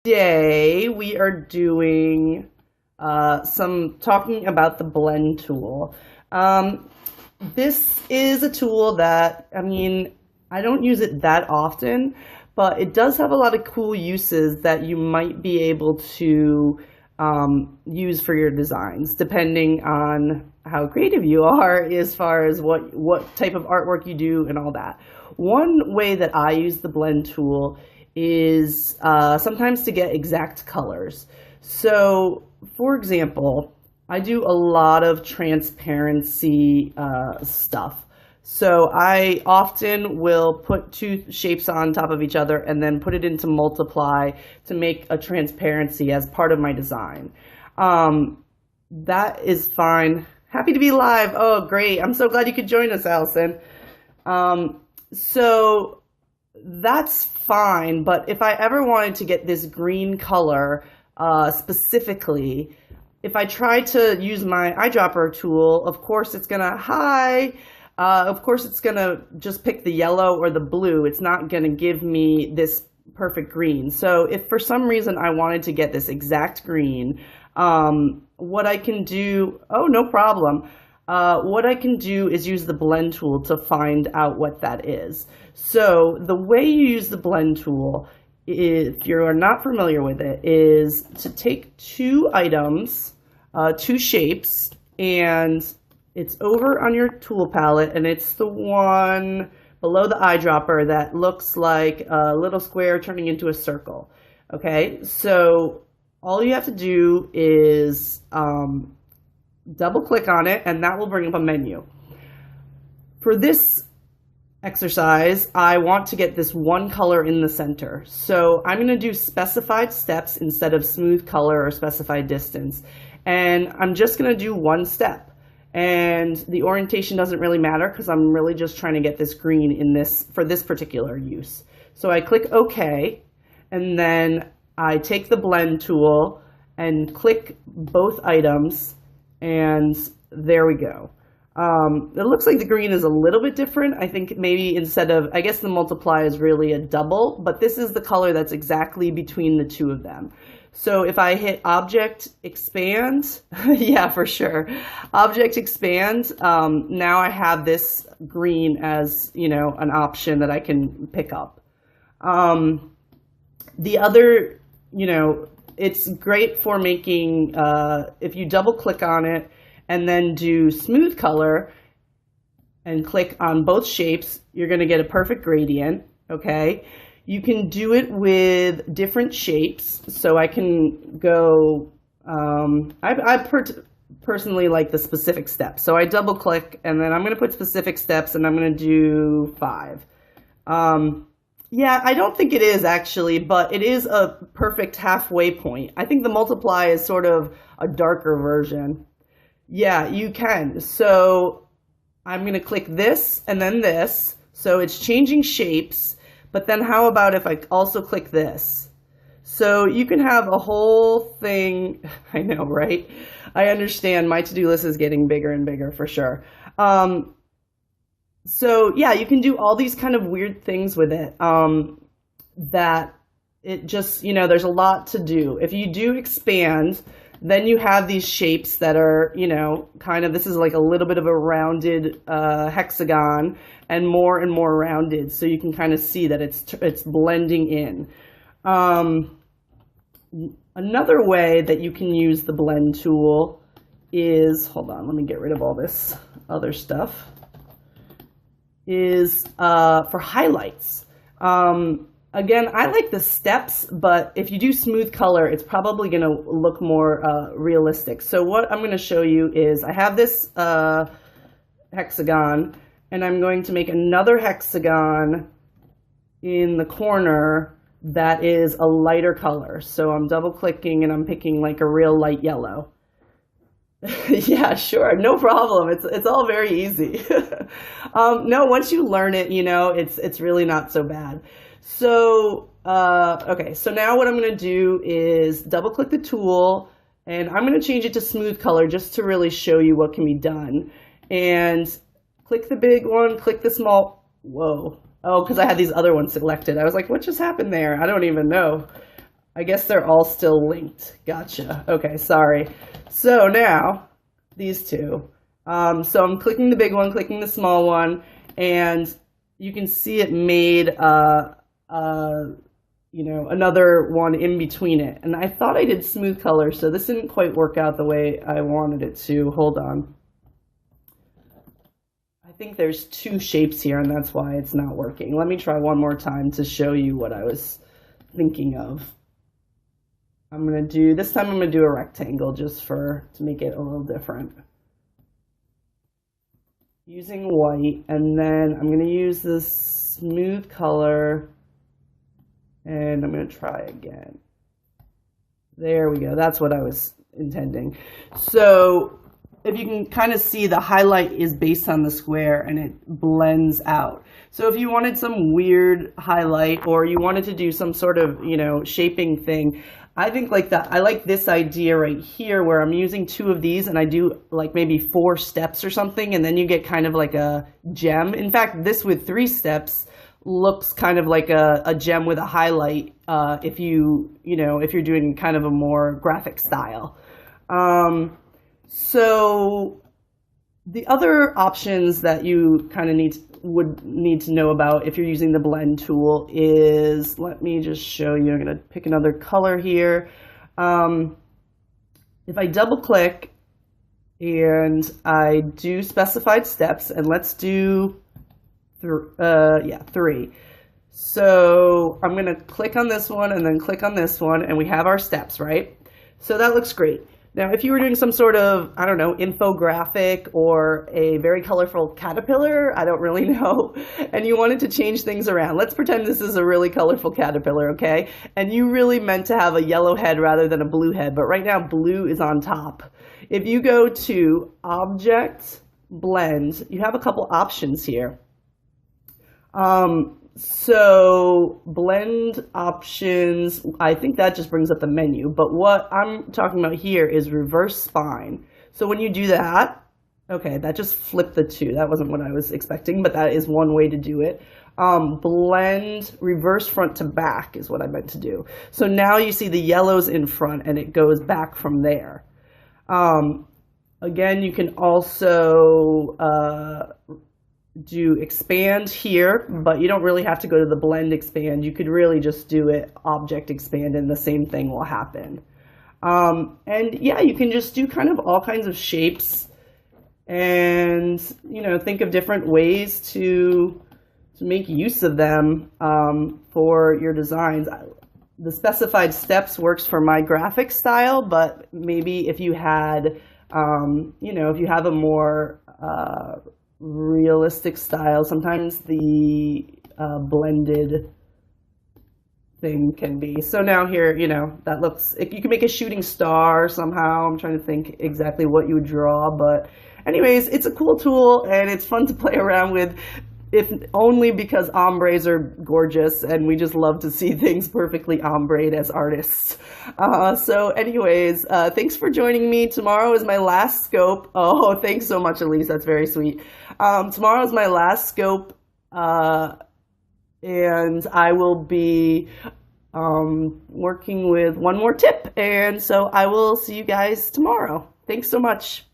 Today we are doing some talking about the blend tool. Um, this is a tool that, I don't use it that often, but it does have a lot of cool uses that you might be able to use for your designs, depending on how creative you are as far as what type of artwork you do and all that. One way that I use the blend tool is sometimes to get exact colors. So, for example, I do a lot of transparency stuff. So I often will put two shapes on top of each other and then put it into multiply to make a transparency as part of my design. That is fine. Happy to be live. Oh, great. I'm so glad you could join us, Allison. So that's fine, but if I ever wanted to get this green color specifically, if I try to use my eyedropper tool, of course it's gonna, of course it's gonna just pick the yellow or the blue. It's not gonna give me this perfect green. So if for some reason I wanted to get this exact green, what I can do, oh, no problem. What I can do is use the blend tool to find out what that is. So the way you use the blend tool, if you're not familiar with it, is to take two items, two shapes, and it's over on your tool palette, and it's the one below the eyedropper that looks like a little square turning into a circle. Okay, so all you have to do is double click on it, and that will bring up a menu. For this exercise, I want to get this one color in the center. So I'm going to do specified steps instead of smooth color or specified distance. And I'm just going to do one step. And the orientation doesn't really matter because I'm really just trying to get this green in this for this particular use. So I click OK, and then I take the blend tool and click both items, and there we go. It looks like the green is a little bit different. I think maybe instead of, I guess the multiply is really a double, but this is the color that's exactly between the two of them. So if I hit Object Expand, yeah, for sure. Object Expand, now I have this green as, an option that I can pick up. The other, it's great for making, if you double click on it and then do smooth color and click on both shapes, you're going to get a perfect gradient, okay? You can do it with different shapes. So I can go, personally like the specific steps. So I double click and then I'm going to put specific steps and I'm going to do 5. Yeah, I don't think it is actually, but it is a perfect halfway point. I think the multiply is sort of a darker version. Yeah, you can. So I'm going to click this and then this. So it's changing shapes, but then how about if I also click this? So you can have a whole thing. I know, right? I understand my to-do list is getting bigger and bigger for sure. So yeah, you can do all these kind of weird things with it, that it just, there's a lot to do. If you do expand, then you have these shapes that are, this is like a little bit of a rounded hexagon and more rounded. So you can kind of see that it's blending in. Another way that you can use the blend tool is, hold on, let me get rid of all this other stuff, is for highlights. Again, I like the steps, but if you do smooth color, it's probably going to look more realistic. So what I'm going to show you is I have this hexagon, and I'm going to make another hexagon in the corner that is a lighter color. So I'm double clicking and I'm picking like a real light yellow. Yeah, sure, no problem. It's all very easy. No, once you learn it, it's really not so bad. So, okay, so now what I'm going to do is double click the tool, and I'm going to change it to smooth color just to really show you what can be done. And click the big one, click the small, whoa. Oh, because I had these other ones selected. I was like, what just happened there? I don't even know. I guess they're all still linked. Gotcha. Okay, sorry. So now, these two. So I'm clicking the big one, clicking the small one, and you can see it made, another one in between it. And I thought I did smooth color, so this didn't quite work out the way I wanted it to. Hold on. I think there's two shapes here, and that's why it's not working. Let me try one more time to show you what I was thinking of. This time I'm gonna do a rectangle just to make it a little different. Using white, and then I'm gonna use this smooth color, and I'm gonna try again. There we go, that's what I was intending. So if you can kind of see, the highlight is based on the square and it blends out. So if you wanted some weird highlight, or you wanted to do some sort of, shaping thing, I think I like this idea right here where I'm using two of these and I do like maybe 4 steps or something, and then you get kind of like a gem. In fact, this with 3 steps looks kind of like a gem with a highlight, if you're doing kind of a more graphic style. So the other options that you kind of would need to know about if you're using the blend tool is, let me just show you. I'm going to pick another color here. If I double click and I do specified steps, and let's do 3. So I'm going to click on this one and then click on this one, and we have our steps, right? So that looks great. Now, if you were doing some sort of, I don't know, infographic or a very colorful caterpillar, I don't really know, and you wanted to change things around. Let's pretend this is a really colorful caterpillar, okay? And you really meant to have a yellow head rather than a blue head, but right now blue is on top. If you go to Object, Blend, you have a couple options here. So blend options, I think that just brings up the menu, but what I'm talking about here is reverse spine. So when you do that, okay, that just flipped the 2. That wasn't what I was expecting, but that is one way to do it. Blend reverse front to back is what I meant to do. So now you see the yellows in front and it goes back from there. Again, you can also do expand here, but you don't really have to go to the blend expand. You could really just do it object expand and the same thing will happen. And yeah, you can just do kind of all kinds of shapes and, think of different ways to make use of them for your designs. The specified steps works for my graphic style, but maybe if you had, if you have a more realistic style, sometimes the blended thing can be. So now here, that looks, you can make a shooting star somehow. I'm trying to think exactly what you would draw, but anyways, it's a cool tool and it's fun to play around with, if only because ombres are gorgeous and we just love to see things perfectly ombreed as artists. So anyways, thanks for joining me. Tomorrow is my last scope. Oh, thanks so much, Elise. That's very sweet. Tomorrow is my last scope, and I will be working with one more tip. And so I will see you guys tomorrow. Thanks so much.